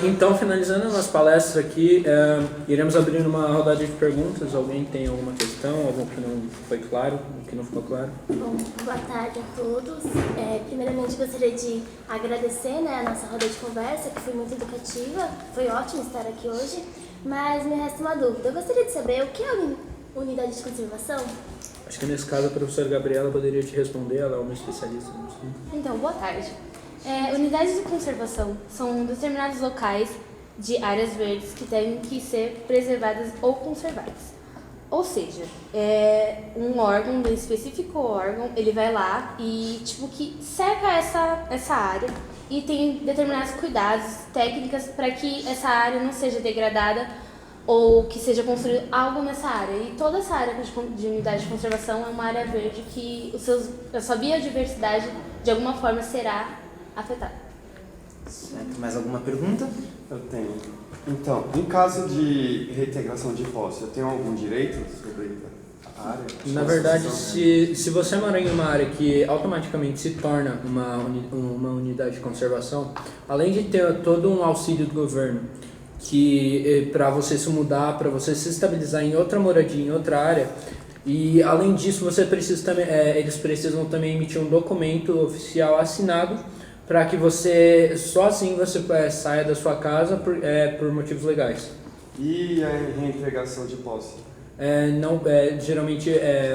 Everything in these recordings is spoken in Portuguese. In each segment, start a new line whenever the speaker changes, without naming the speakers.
Então, finalizando a nossa palestra aqui, iremos abrir uma rodada de perguntas. Alguém tem alguma questão, algo que não foi claro, que não ficou claro?
Bom, boa tarde a todos. Primeiramente, gostaria de agradecer, a nossa roda de conversa, que foi muito educativa. Foi ótimo estar aqui hoje, mas me resta uma dúvida. Eu gostaria de saber o que é a unidade de conservação?
Acho que nesse caso a professora Gabriela poderia te responder, ela é uma especialista no assunto.
Então, boa tarde. Unidades de conservação são determinados locais de áreas verdes que devem que ser preservadas ou conservadas. Ou seja, um órgão, um específico órgão, ele vai lá e que cerca essa área e tem determinados cuidados, técnicas para que essa área não seja degradada ou que seja construído algo nessa área. E toda essa área de unidade de conservação é uma área verde que a sua biodiversidade de alguma forma será afetada.
Certo. Mais alguma pergunta?
Eu tenho. Então, em caso de reintegração de posse, eu tenho algum direito sobre a área?
Na verdade, se você mora em uma área que automaticamente se torna uma unidade de conservação, além de ter todo um auxílio do governo, que para você se mudar, para você se estabilizar em outra moradia, em outra área, e além disso você precisa também, eles precisam também emitir um documento oficial assinado para que você, só assim você saia da sua casa por motivos legais.
E a reintegração de posse?
Geralmente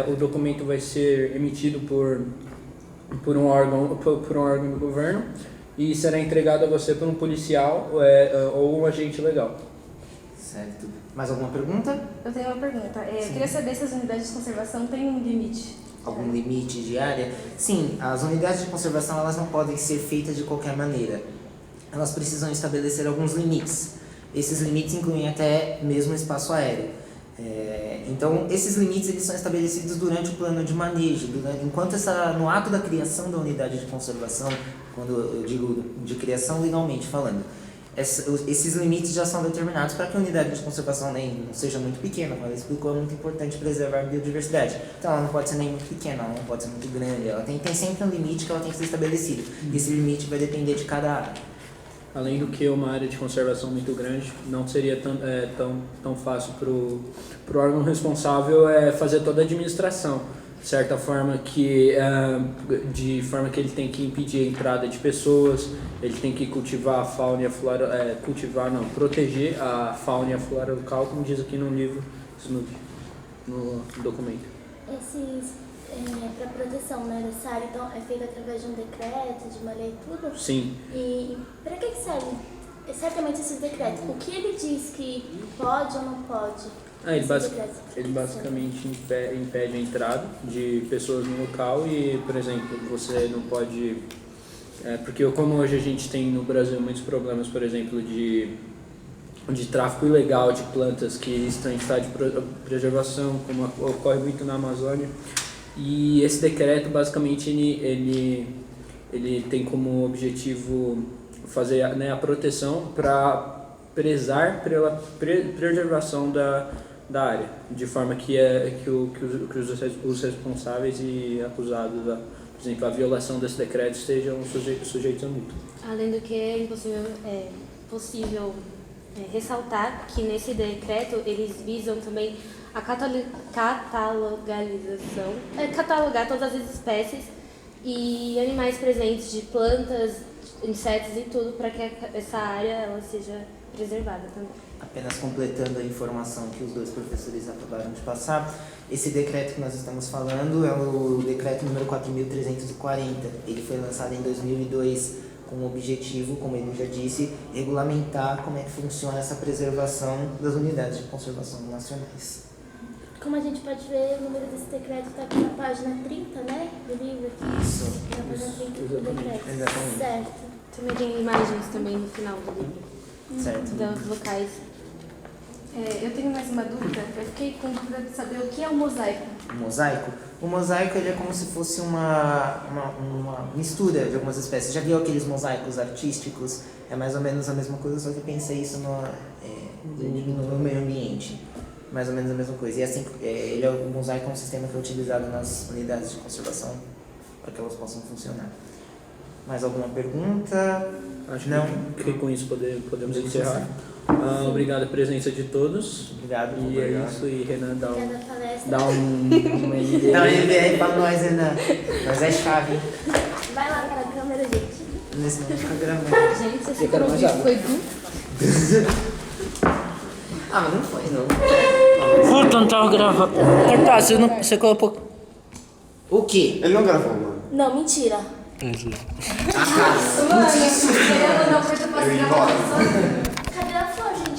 o documento vai ser emitido por um órgão do governo e será entregado a você por um policial ou um agente legal.
Certo. Mais alguma pergunta?
Eu tenho uma pergunta. Eu queria saber se as unidades de conservação têm um limite.
Algum limite de área? Sim, as unidades de conservação elas não podem ser feitas de qualquer maneira. Elas precisam estabelecer alguns limites. Esses limites incluem até mesmo espaço aéreo. Então, esses limites eles são estabelecidos durante o plano de manejo, no ato da criação da unidade de conservação, quando eu digo de criação legalmente falando, esses limites já são determinados para que a unidade de conservação não seja muito pequena. Como ela explicou, é muito importante preservar a biodiversidade. Então, ela não pode ser nem muito pequena, ela não pode ser muito grande, ela tem sempre um limite que ela tem que ser estabelecido. E esse limite vai depender de cada área.
Além do que uma área de conservação muito grande, não seria tão fácil para o órgão responsável fazer toda a administração, de certa forma de forma que ele tem que impedir a entrada de pessoas, ele tem que cultivar a fauna e a flora, proteger a fauna e a flora local, como diz aqui no livro, no documento.
Para proteção dessa área, então, é feito através de um decreto, de uma lei, tudo?
Sim.
E para que serve certamente esses decretos? O que ele diz que pode ou não pode?
Ele basicamente impede a entrada de pessoas no local e, por exemplo, você não pode... porque como hoje a gente tem no Brasil muitos problemas, por exemplo, de tráfico ilegal de plantas que estão em estado de preservação, como ocorre muito na Amazônia. E esse decreto, basicamente, ele tem como objetivo fazer a proteção para prezar pela preservação da área, de forma que os responsáveis e acusados, por exemplo, a violação desse decreto sejam sujeitos a multa.
Além do que é possível ressaltar que nesse decreto eles visam também a catalogar todas as espécies e animais presentes de plantas, insetos e tudo para que essa área ela seja preservada também.
Apenas completando a informação que os dois professores acabaram de passar, esse decreto que nós estamos falando é o decreto número 4.340. Ele foi lançado em 2002 com o objetivo, como ele já disse, regulamentar como é que funciona essa preservação das unidades de conservação nacionais.
Como a gente pode ver, o número desse decreto está aqui na página 30, do livro aqui.
Isso.
Na página 30 do decreto.
Exatamente.
Certo.
Também tem imagens também no final do livro.
Certo.
Dos locais.
Eu tenho mais uma dúvida. Eu fiquei com dúvida de saber o que é um mosaico.
O mosaico? O mosaico ele é como se fosse uma mistura de algumas espécies. Já viu aqueles mosaicos artísticos? É mais ou menos a mesma coisa, só que pensa isso no meio ambiente. Mais ou menos a mesma coisa. E assim, o mosaico é um sistema que é utilizado nas unidades de conservação para que elas possam funcionar. Mais alguma pergunta?
Acho
Não.
que com isso podemos encerrar. Obrigado a presença de todos.
Obrigado.
E é isso, e Renan dá
Obrigada pela palestra.
dá um MV.
Dá um MV aí pra nós, Renan. Nós é chave.
Vai lá para a câmera, gente.
Nesse momento fica gravando.
Gente, esse
Eu quero mais
vídeo
água.
foi do...
Ah, mas não foi, não.
Puta, não tava gravando. Tá, você colocou.
O quê?
Ele não gravou, mano.
Não, mentira.
A casa.
Mano, eu ia mandar o porta pra
Eu ia embora.
Cadê a flor, gente?